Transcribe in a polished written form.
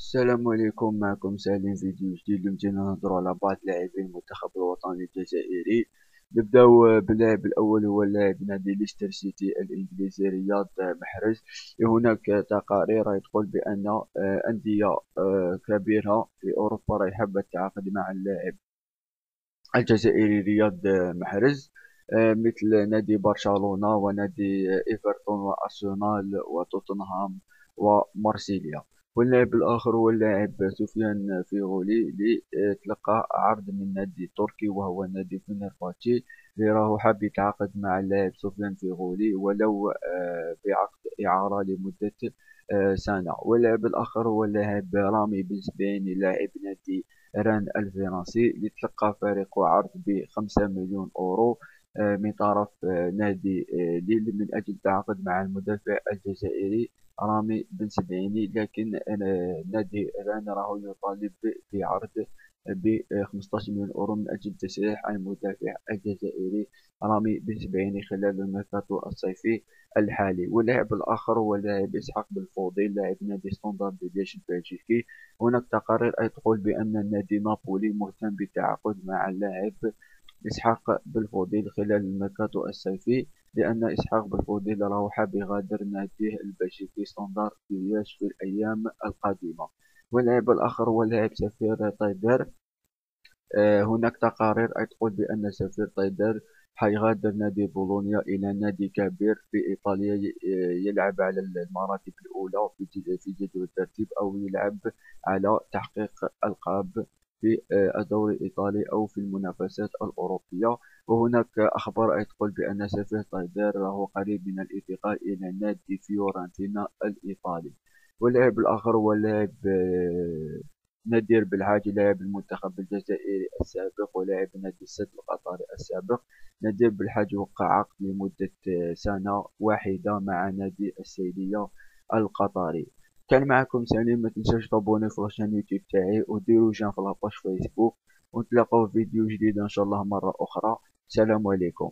السلام عليكم، معكم سالم فيديو جديد. اليوم جينا نهضروا على بعض لاعبين المنتخب الوطني الجزائري. نبداو باللاعب الاول، هو لاعب نادي ليستر سيتي الانجليزي رياض محرز. هناك تقارير راهي تقول بان انديه كبيره في اوروبا راهي حابه التعاقد مع اللاعب الجزائري رياض محرز، مثل نادي برشلونة ونادي إيفرتون وأرسنال وتوتنهام ومارسيليا. واللاعب الآخر هو اللاعب سفيان فيغولي، اللي تلقى عرض من نادي تركي وهو نادي فنرباتشي، اللي راهو حاب يتعاقد مع اللاعب سفيان فيغولي ولو بعقد إعارة لمدة سنة. واللاعب الآخر هو اللاعب رامي بن لاعب نادي ران الفرنسي، اللي تلقى فريقه عرض ب5 مليون أورو من طرف نادي ليل من أجل التعاقد مع المدافع الجزائري رامي بن سبعيني. لكن نادي ران راهو يطالب بعرض ب15 مليون أورو من أجل تسريح المدافع الجزائري رامي بن سبعيني خلال الميركاتو الصيفي الحالي. واللاعب الآخر هو اللاعب إسحاق بالفوضي، لاعب نادي ستوندارد ليège البلجيكي. هناك تقارير أي تقول بأن النادي نابولي مهتم بالتعاقد مع اللاعب إسحاق بالفضيل خلال الميركاتو الصيفي، لأن إسحاق بالفضيل راهو حاب يغادر ناديه البلجيكي ستاندرد ليège في الأيام القادمة. واللاعب الآخر هو اللاعب سفير طيدر. هناك تقارير أي تقول بأن سفير طيدر حيغادر نادي بولونيا إلى نادي كبير في إيطاليا، يلعب على المراتب الأولى في جدول الترتيب، أو يلعب على تحقيق ألقاب في الدوري الإيطالي أو في المنافسات الأوروبية. وهناك أخبار أي تقول بأن سفير طيدر راهو قريب من الانتقال إلى نادي فيورنتينا الإيطالي. واللاعب الآخر هو اللاعب نادير بالحاجي، لاعب المنتخب الجزائري السابق ولاعب نادي السد القطري السابق. نادير بالحاج وقع عقد لمدة سنة واحدة مع نادي السيدية القطري. كان معكم سليم، ما تنساش تابوني في الشان يوتيوب تاعي وديروا جيم في لاباج فيسبوك، ونتلاقاو في فيديو جديد ان شاء الله مرة اخرى. سلام عليكم.